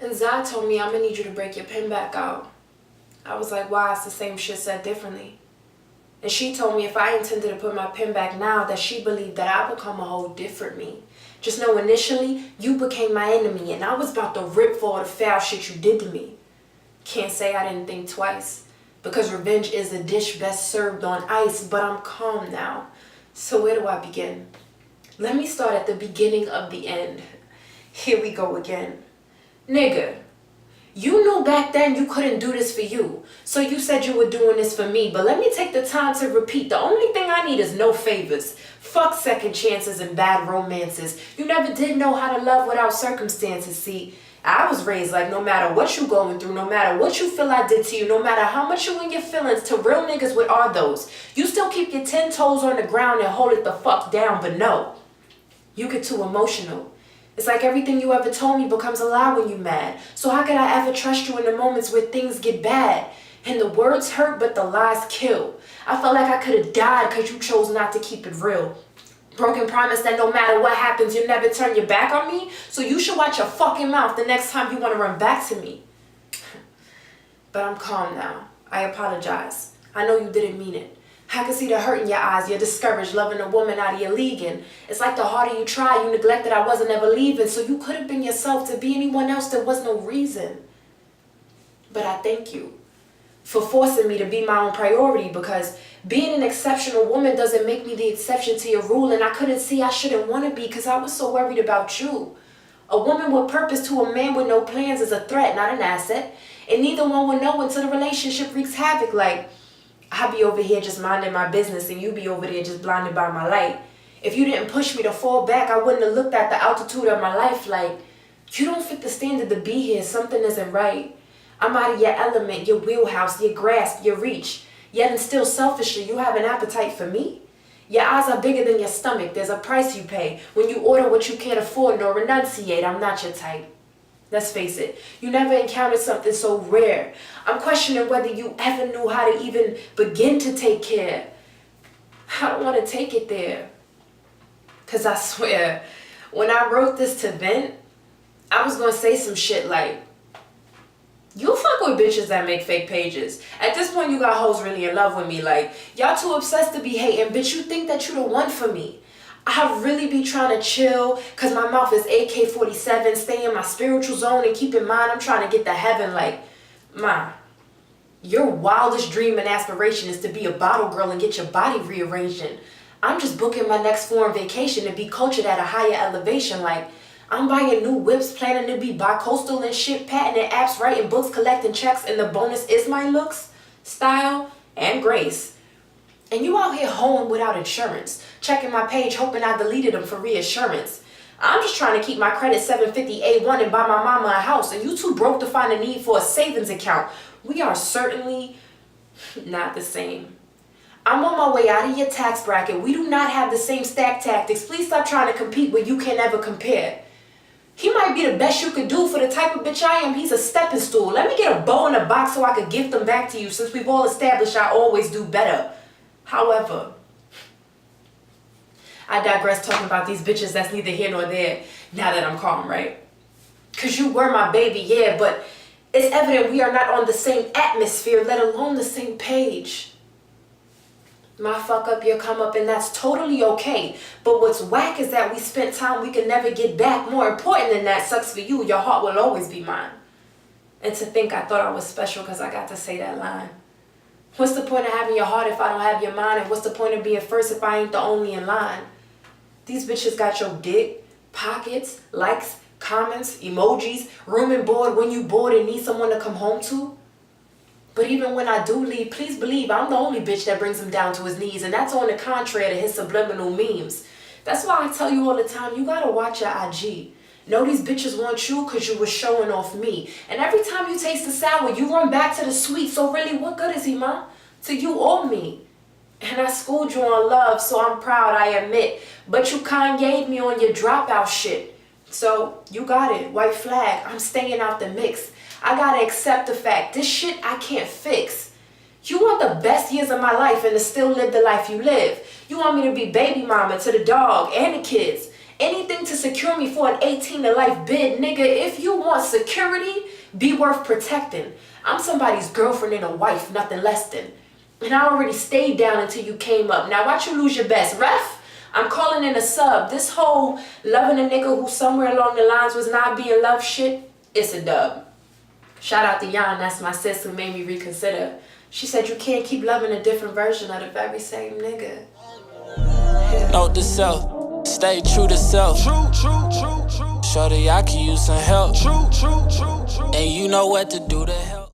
And Zai told me, I'm gonna need you to break your pen back out. I was like, why? It's the same shit said differently. And she told me if I intended to put my pen back now, that she believed that I become a whole different me. Just know initially, you became my enemy and I was about to rip for all the foul shit you did to me. Can't say I didn't think twice, because revenge is a dish best served on ice, but I'm calm now. So where do I begin? Let me start at the beginning of the end. Here we go again. Nigga, you knew back then you couldn't do this for you, so you said you were doing this for me, but let me take the time to repeat. The only thing I need is no favors. Fuck second chances and bad romances. You never did know how to love without circumstances. See, I was raised like no matter what you going through, no matter what you feel I did to you, no matter how much you in your feelings, to real niggas, what are those? You still keep your 10 toes on the ground and hold it the fuck down, but no. You get too emotional. It's like everything you ever told me becomes a lie when you mad. So how could I ever trust you in the moments where things get bad? And the words hurt, but the lies kill. I felt like I could have died because you chose not to keep it real. Broken promise that no matter what happens, you'll never turn your back on me. So you should watch your fucking mouth the next time you want to run back to me. But I'm calm now. I apologize. I know you didn't mean it. I can see the hurt in your eyes. You're discouraged, loving a woman out of your league. And it's like the harder you try, you neglected I wasn't ever leaving. So you could have been yourself to be anyone else. There was no reason. But I thank you for forcing me to be my own priority, because being an exceptional woman doesn't make me the exception to your rule. And I couldn't see I shouldn't want to be because I was so worried about you. A woman with purpose to a man with no plans is a threat, not an asset. And neither one will know until the relationship wreaks havoc. Like, I'll be over here just minding my business and you be over there just blinded by my light. If you didn't push me to fall back, I wouldn't have looked at the altitude of my life like, you don't fit the standard to be here. Something isn't right. I'm out of your element, your wheelhouse, your grasp, your reach. Yet and still selfishly, you have an appetite for me? Your eyes are bigger than your stomach. There's a price you pay when you order what you can't afford nor renunciate. I'm not your type. Let's face it, you never encountered something so rare. I'm questioning whether you ever knew how to even begin to take care. I don't want to take it there. Because I swear, when I wrote this to vent, I was going to say some shit like, you fuck with bitches that make fake pages. At this point, you got hoes really in love with me. Like, y'all too obsessed to be hating. Bitch, you think that you the one for me. I really be trying to chill because my mouth is AK-47, stay in my spiritual zone, and keep in mind I'm trying to get to heaven. Like, ma, your wildest dream and aspiration is to be a bottle girl and get your body rearranged. And I'm just booking my next foreign vacation to be cultured at a higher elevation. Like, I'm buying new whips, planning to be bi-coastal and shit, patenting apps, writing books, collecting checks, and the bonus is my looks, style, and grace. And you out here hoeing without insurance, checking my page hoping I deleted them for reassurance. I'm just trying to keep my credit 750 A1 and buy my mama a house, and you too broke to find a need for a savings account. We are certainly not the same. I'm on my way out of your tax bracket. We do not have the same stack tactics. Please stop trying to compete where you can never compare. He might be the best you could do for the type of bitch I am. He's a stepping stool. Let me get a bow in a box so I could gift them back to you, since we've all established I always do better. However, I digress talking about these bitches that's neither here nor there now that I'm calm, right? Because you were my baby, yeah, but it's evident we are not on the same atmosphere, let alone the same page. My fuck up, your come up, and that's totally okay. But what's whack is that we spent time we could never get back. More important than that, sucks for you, your heart will always be mine. And to think I thought I was special because I got to say that line. What's the point of having your heart if I don't have your mind? And what's the point of being first if I ain't the only in line? These bitches got your dick, pockets, likes, comments, emojis, room and board when you bored and need someone to come home to. But even when I do leave, please believe I'm the only bitch that brings him down to his knees. And that's on the contrary to his subliminal memes. That's why I tell you all the time, you gotta watch your IG. Know these bitches want you because you were showing off me. And every time you taste the sour, you run back to the sweet. So really, what good is he, ma? To you or me? And I schooled you on love, so I'm proud, I admit. But you Kanye'd me on your dropout shit. So, you got it. White flag. I'm staying out the mix. I gotta accept the fact. This shit I can't fix. You want the best years of my life and to still live the life you live. You want me to be baby mama to the dog and the kids. Anything to secure me for an 18 to life bid, nigga. If you want security, be worth protecting. I'm somebody's girlfriend and a wife, nothing less than. And I already stayed down until you came up. Now watch you lose your best. Ref, I'm calling in a sub. This whole loving a nigga who somewhere along the lines was not being loved shit, it's a dub. Shout out to Yan, that's my sis who made me reconsider. She said you can't keep loving a different version of the very same nigga. Note to self, stay true to self. True. Shorty, I can use some help. True. And you know what to do to help.